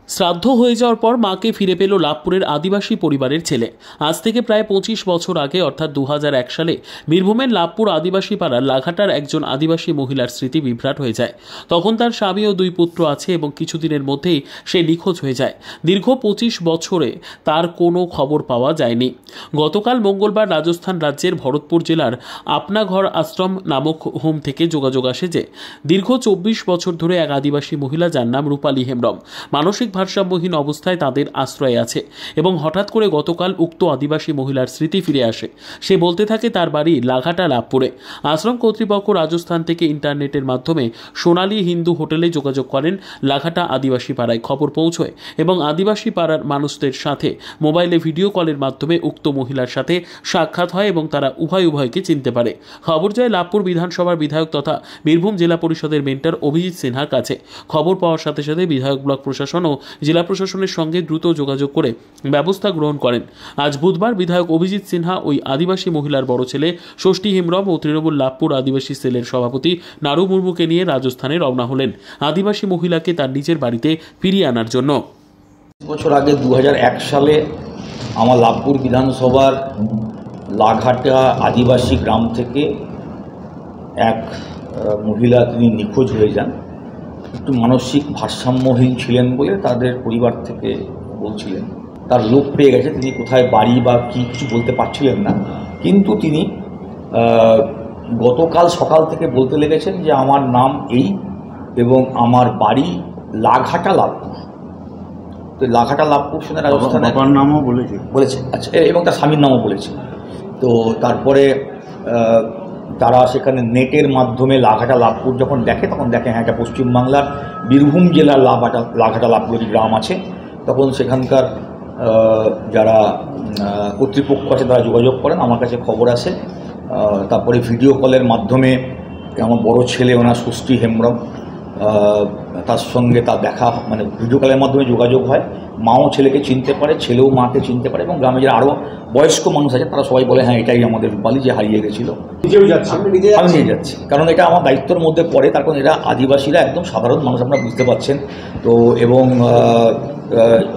শ্রাদ্ধ হয়ে যাওয়ার পর মাকে ফিরে পেল লাভপুরের আদিবাসী পরিবারের ছেলে। আজ থেকে প্রায় 25 বছর আগে অর্থাৎ 2001 সালে বীরভূমের লাভপুর আদিবাসী পাড়ার লাঘাটার একজন আদিবাসী মহিলার স্মৃতি বিভ্রাট হয়ে যায়। তখন তার স্বামী ও 2 পুত্র আছে এবং কিছুদিনের মধ্যেই সে নিখোঁজ হয়ে যায়। দীর্ঘ 25 বছরে তার কোনো খবর পাওয়া যায়নি। গতকাল মঙ্গলবার রাজস্থান রাজ্যের ভরতপুর জেলার আপনাঘর আশ্রম নামক হোম থেকে যোগাযোগ আসে যে দীর্ঘ 24 বছর ধরে এক আদিবাসী মহিলা, যার নাম রূপালী হেমব্রম, মানসিক ভারসাম্যহীন অবস্থায় তাদের আশ্রয়ে আছে এবং হঠাৎ করে গতকাল উক্ত আদিবাসী মহিলার স্মৃতি ফিরে আসে। সে বলতে থাকে তার বাড়ি লাঘাটা লাভপুরে। আশ্রম কর্তৃপক্ষ রাজস্থান থেকে ইন্টারনেটের মাধ্যমে সোনালী হিন্দু হোটেলে যোগাযোগ করেন। লাঘাটা আদিবাসী পাড়ায় খবর পৌঁছয় এবং আদিবাসী পাড়ার মানুষদের সাথে মোবাইলে ভিডিও কলের মাধ্যমে উক্ত মহিলার সাথে সাক্ষাৎ হয় এবং তারা উভয়কে চিনতে পারে। খবর যায় লাভপুর বিধানসভার বিধায়ক তথা বীরভূম জেলা পরিষদের মেন্টর অভিজিৎ সিনহার কাছে। খবর পাওয়ার সাথে সাথে বিধায়ক ব্লক প্রশাসন ও জেলা প্রশাসনের সঙ্গে দ্রুত যোগাযোগ করে ব্যবস্থা গ্রহণ করেন। আজ বুধবার বিধায়ক অভিজিৎ সিনহা ওই আদিবাসী মহিলার বড় ছেলে ষষ্ঠী হেমব্রম ও তৃণমূল লাভপুর আদিবাসী সেলের সভাপতি নারু মুর্মুকে নিয়ে রাজস্থানে রওনা হলেন আদিবাসী মহিলাকে তার নিজের বাড়িতে ফিরিয়ে আনার জন্য। বছর আগে 2001 সালে আমার লাভপুর বিধানসভার লাঘাটা আদিবাসী গ্রাম থেকে এক মহিলা তিনি নিখোঁজ হয়ে যান। একটু মানসিক ভারসাম্যহীন ছিলেন বলে তাদের পরিবার থেকে বলছিলেন। তার লোক পেয়ে গেছে, তিনি কোথায় বাড়ি বা কিছু বলতে পারছিলেন না, কিন্তু তিনি গতকাল সকাল থেকে বলতে লেগেছেন যে আমার নাম এই এবং আমার বাড়ি লাঘাটা লাভপুর। তো লাঘাটা লাভপুর শুনে রাজস্থানের নামও বলেছে, আচ্ছা, এবং তার স্বামীর নামও বলেছে। তো তারপরে তারা সেখানে নেটের মাধ্যমে লাঘাটা লাভপুর যখন দেখে, তখন দেখে হ্যাঁ এটা পশ্চিমবাংলার বীরভূম জেলার লাঘাটা লাভপুর গ্রাম আছে। তখন সেখানকার যারা কর্তৃপক্ষ আছে তারা যোগাযোগ করেন, আমার কাছে খবর আসে। তারপরে ভিডিও কলের মাধ্যমে আমার বড় ছেলে ওনার ষষ্ঠী হেমব্রম, তার সঙ্গে তার দেখা, মানে ভিডিও কলের মাধ্যমে যোগাযোগ হয়। মাও ছেলেকে চিনতে পারে, ছেলেও মাকে চিনতে পারে এবং গ্রামে যারা আরও বয়স্ক মানুষ আছে তারা সবাই বলে হ্যাঁ এটাই আমাদের রূপালী যে হারিয়ে গেছিলো। আমি নিয়ে যাচ্ছি, কারণ এটা আমার দায়িত্বের মধ্যে পড়ে। তার কারণ এরা আদিবাসীরা একদম সাধারণ মানুষ, আপনারা বুঝতে পারছেন তো। এবং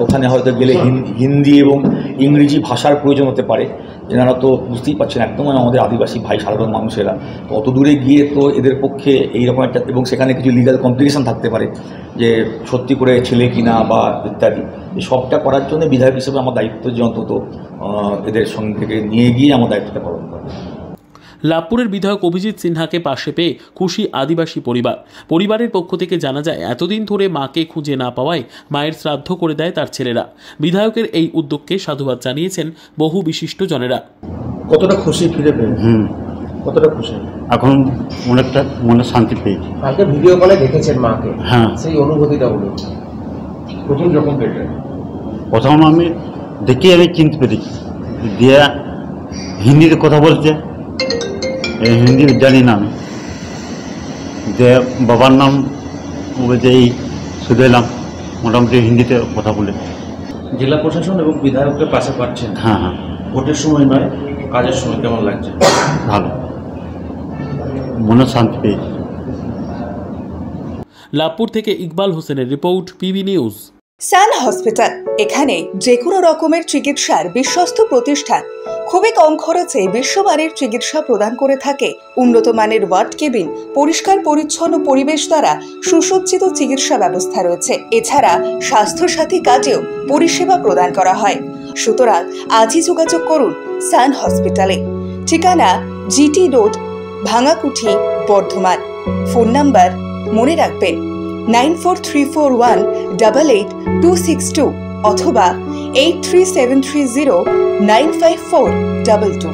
ওখানে হয়তো গেলে হিন্দি এবং ইংরেজি ভাষার প্রয়োজন হতে পারে, যেনারা তো বুঝতেই পারছেন একদম আমাদের আদিবাসী ভাই সাধারণ মানুষেরা। তো অত দূরে গিয়ে তো এদের পক্ষে এইরকম একটা, এবং সেখানে কিছু লিগাল কমপ্লিকেশন থাকতে পারে যে সত্যি করে ছেলে কিনা বা ইত্যাদি, সবটা করার জন্য বিধায়ক হিসেবে আমার দায়িত্ব যে অন্তত এদের সঙ্গে নিয়ে গিয়ে আমার দায়িত্বটা পালন করা। লাভপুরের বিধায়ক অভিজিৎ সিনহাকে পাশে পেয়ে খুশি আদিবাসী পরিবারের পক্ষ থেকে জানা যায় এতদিন ধরে মাকে খুঁজে না পাওয়ায় মায়ের শ্রাদ্ধ করে দেয় তার ছেলেরা। বিধায়কের এই উদ্যোগকে সাধুবাদ জানিয়েছেন বহু বিশিষ্ট জনেরা। কতটা খুশি ফিরে পেয়ে? কতটা খুশি? এখন অনেকটা মনে শান্তি পেয়েছি। কালকে ভিডিও কলে দেখেছেন মাকে, হ্যাঁ, সেই অনুভূতিটা বলুন। প্রথম যখন দেখলেন? প্রথম আমি দেখে আমি চিনতে পেরেছি, দিয়া হিন্দিতে কথা বলছে, হিন্দি জানি না আমি, যে বাবার নাম বলছে এই শুধু এলাম, মোটামুটি হিন্দিতে কথা বলে। জেলা প্রশাসন এবং বিধায়কের পাশে পাচ্ছেন? হ্যাঁ হ্যাঁ। ভোটের সময় নয়, কাজের সময় কেমন লাগছে? ভালো, মনে শান্তি পেয়েছি। লাভপুর থেকে ইকবাল হোসেনের রিপোর্ট, পিবি নিউজ। সান হসপিটাল, এখানে যে কোনো রকমের চিকিৎসার বিশ্বস্ত প্রতিষ্ঠান। খুবই কম খরচে বিশ্বমানের চিকিৎসা প্রদান করে থাকে। উন্নত মানের ওয়ার্ড কেবিন, পরিষ্কার পরিচ্ছন্ন পরিবেশ দ্বারা সুসজ্জিত চিকিৎসা ব্যবস্থা রয়েছে। এছাড়া স্বাস্থ্যসাথী কাজেও পরিষেবা প্রদান করা হয়। সুতরাং আজই যোগাযোগ করুন সান হসপিটালে। ঠিকানা GT road, Bhangakuthi, Bardhaman. Phone number মনে রাখবেন 9434188262 অথবা 83730954222।